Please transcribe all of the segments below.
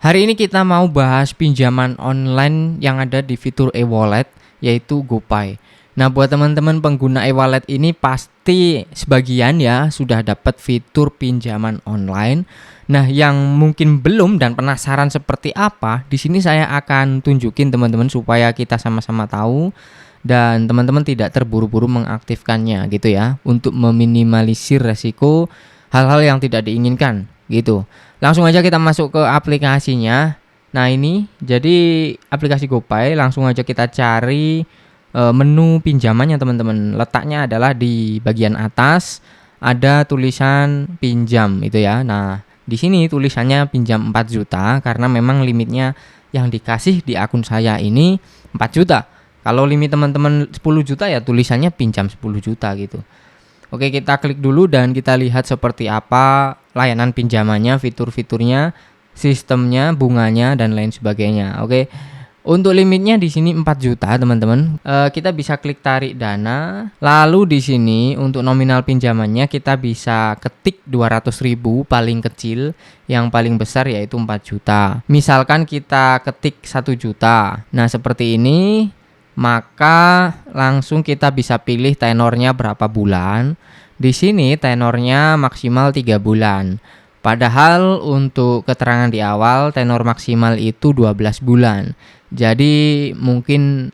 Hari ini kita mau bahas pinjaman online yang ada di fitur e-wallet, yaitu GoPay. Nah, buat teman-teman pengguna e-wallet ini pasti sebagian ya sudah dapat fitur pinjaman online. Nah, yang mungkin belum dan penasaran seperti apa, di sini saya akan tunjukin teman-teman supaya kita sama-sama tahu dan teman-teman tidak terburu-buru mengaktifkannya gitu ya, untuk meminimalisir resiko hal-hal yang tidak diinginkan gitu. Langsung aja kita masuk ke aplikasinya. Nah, ini jadi aplikasi GoPay, langsung aja kita cari menu pinjamannya teman-teman. Letaknya adalah di bagian atas ada tulisan pinjam itu ya. Nah, di sini tulisannya pinjam 4 juta karena memang limitnya yang dikasih di akun saya ini 4 juta. Kalau limit teman-teman 10 juta ya tulisannya pinjam 10 juta gitu. Oke, kita klik dulu dan kita lihat seperti apa layanan pinjamannya, fitur-fiturnya, sistemnya, bunganya dan lain sebagainya. Oke. Untuk limitnya di sini 4 juta, teman-teman. Kita bisa klik tarik dana. Lalu di sini untuk nominal pinjamannya kita bisa ketik 200.000 paling kecil, yang paling besar yaitu 4 juta. Misalkan kita ketik 1 juta. Nah, seperti ini. Maka langsung kita bisa pilih tenornya berapa bulan. Di sini tenornya maksimal 3 bulan. Padahal untuk keterangan di awal tenor maksimal itu 12 bulan. Jadi mungkin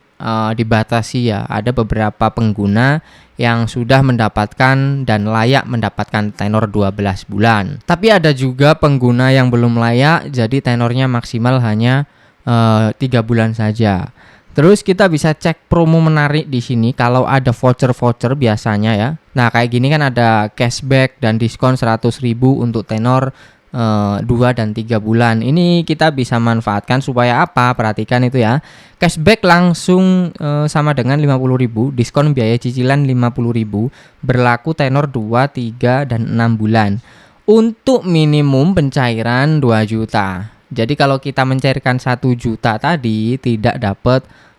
dibatasi ya. Ada beberapa pengguna yang sudah mendapatkan dan layak mendapatkan tenor 12 bulan. Tapi ada juga pengguna yang belum layak, jadi tenornya maksimal hanya 3 bulan saja. Terus kita bisa cek promo menarik di sini kalau ada voucher-voucher biasanya ya. Nah, kayak gini kan ada cashback dan diskon 100.000 untuk tenor 2 dan 3 bulan. Ini kita bisa manfaatkan supaya apa? Perhatikan itu ya. Cashback langsung sama dengan 50.000, diskon biaya cicilan 50.000, berlaku tenor 2, 3 dan 6 bulan. Untuk minimum pencairan 2 juta. Jadi kalau kita mencairkan 1 juta tadi tidak dapat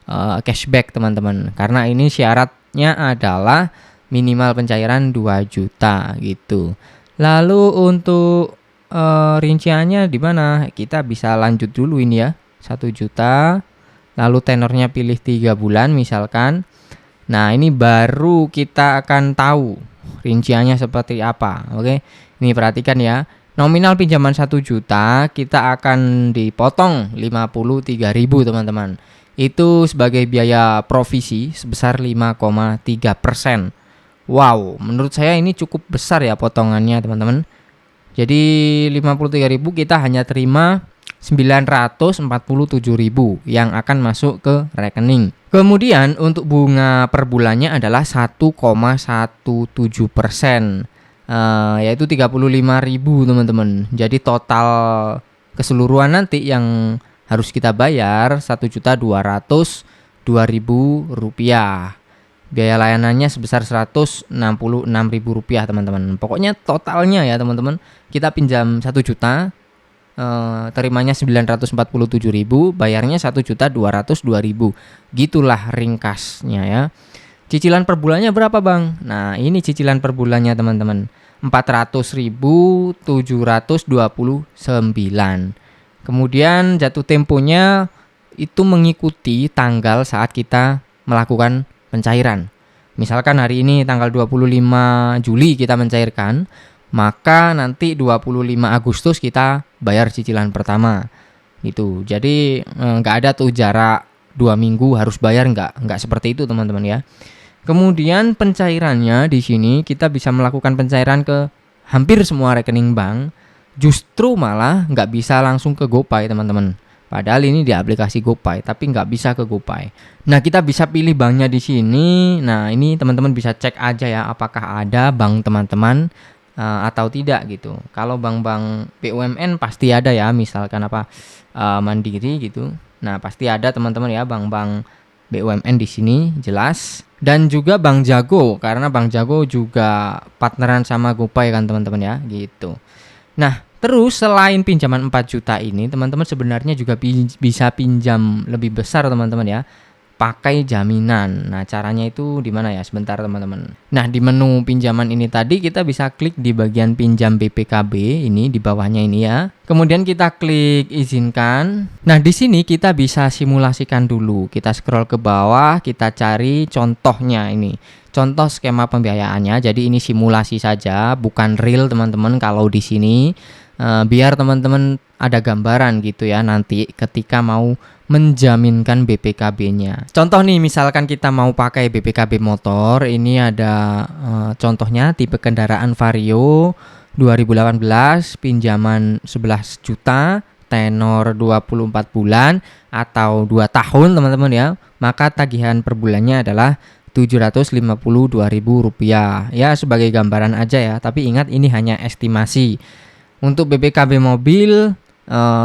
cashback teman-teman, karena ini syaratnya adalah minimal pencairan 2 juta gitu. Lalu untuk rinciannya di mana? Kita bisa lanjut dulu ini ya. 1 juta. Lalu tenornya pilih 3 bulan misalkan. Nah, ini baru kita akan tahu rinciannya seperti apa. Oke. Ini perhatikan ya. Nominal pinjaman 1 juta kita akan dipotong 53.000 teman-teman. Itu sebagai biaya provisi sebesar 5,3%. Wow, menurut saya ini cukup besar ya potongannya teman-teman. Jadi 53.000 kita hanya terima 947.000 yang akan masuk ke rekening. Kemudian untuk bunga per bulannya adalah 1,17%. Yaitu 35.000 teman-teman. Jadi total keseluruhan nanti yang harus kita bayar 1.202.000 rupiah. Biaya layanannya sebesar 166.000 rupiah teman-teman. Pokoknya totalnya ya teman-teman, kita pinjam 1 juta, terimanya 947.000, bayarnya 1.202.000. Gitulah ringkasnya ya. Cicilan per bulannya berapa bang? Nah, ini cicilan per bulannya teman-teman, 400.729. Kemudian jatuh temponya itu mengikuti tanggal saat kita melakukan pencairan. Misalkan hari ini tanggal 25 Juli kita mencairkan, maka nanti 25 Agustus kita bayar cicilan pertama. Gitu. Jadi nggak ada tuh jarak 2 minggu harus bayar, nggak seperti itu teman-teman ya. Kemudian pencairannya di sini kita bisa melakukan pencairan ke hampir semua rekening bank. Justru malah nggak bisa langsung ke GoPay teman-teman. Padahal ini di aplikasi GoPay, tapi nggak bisa ke GoPay. Nah, kita bisa pilih banknya di sini. Nah, ini teman-teman bisa cek aja ya apakah ada bank teman-teman atau tidak gitu. Kalau bank-bank BUMN pasti ada ya, misalkan Mandiri gitu. Nah, pasti ada teman-teman ya bank-bank BUMN di sini jelas. Dan juga Bank Jago, karena Bank Jago juga partneran sama GoPay kan teman-teman ya gitu. Nah, terus selain pinjaman 4 juta ini, teman-teman sebenarnya juga bisa pinjam lebih besar teman-teman ya. pakai jaminan. Nah, caranya itu di mana ya? Sebentar teman-teman. Nah, di menu pinjaman ini tadi kita bisa klik di bagian pinjam BPKB ini di bawahnya ini ya. Kemudian kita klik izinkan. Nah, di sini kita bisa simulasikan dulu. Kita scroll ke bawah, kita cari contohnya ini. Contoh skema pembiayaannya. Jadi ini simulasi saja, bukan real teman-teman kalau di sini. Biar teman-teman ada gambaran gitu ya nanti ketika mau menjaminkan BPKB-nya. Contoh nih, misalkan kita mau pakai BPKB motor, ini ada contohnya tipe kendaraan Vario 2018, pinjaman 11 juta, tenor 24 bulan atau 2 tahun teman-teman ya. Maka tagihan per bulannya adalah Rp752.000 ya, sebagai gambaran aja ya, tapi ingat ini hanya estimasi. Untuk BPKB mobil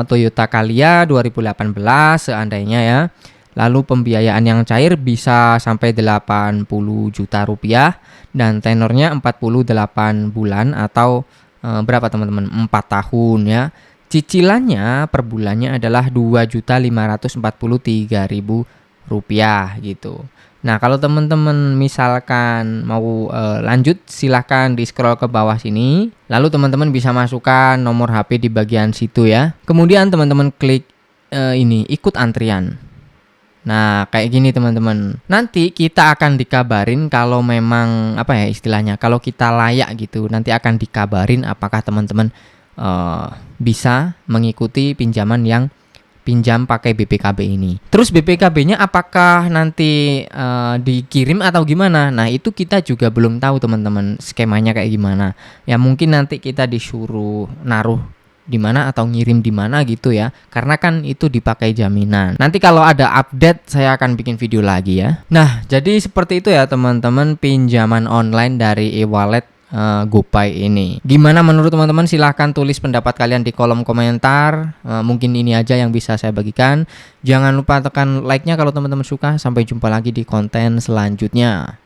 Toyota Calya 2018 seandainya ya, lalu pembiayaan yang cair bisa sampai 80 juta rupiah dan tenornya 48 bulan atau berapa teman-teman, 4 tahun ya. Cicilannya per bulannya adalah Rp2.543.000 gitu. Nah, kalau teman-teman misalkan mau lanjut, silahkan di scroll ke bawah sini. Lalu teman-teman bisa masukkan nomor HP di bagian situ ya. Kemudian teman-teman klik ini, ikut antrian. Nah, kayak gini teman-teman. Nanti kita akan dikabarin kalau memang apa ya istilahnya, kalau kita layak gitu. Nanti akan dikabarin apakah teman-teman bisa mengikuti pinjaman yang pinjam pakai BPKB ini. Terus BPKB-nya apakah nanti dikirim atau gimana? Nah, itu kita juga belum tahu teman-teman skemanya kayak gimana. Ya mungkin nanti kita disuruh naruh di mana atau ngirim di mana gitu ya. Karena kan itu dipakai jaminan. Nanti kalau ada update saya akan bikin video lagi ya. Nah, jadi seperti itu ya teman-teman pinjaman online dari e-wallet GoPay ini. Gimana menurut teman-teman? Silahkan tulis pendapat kalian di kolom komentar. Mungkin ini aja yang bisa saya bagikan. Jangan lupa tekan like-nya kalau teman-teman suka. Sampai jumpa lagi di konten selanjutnya.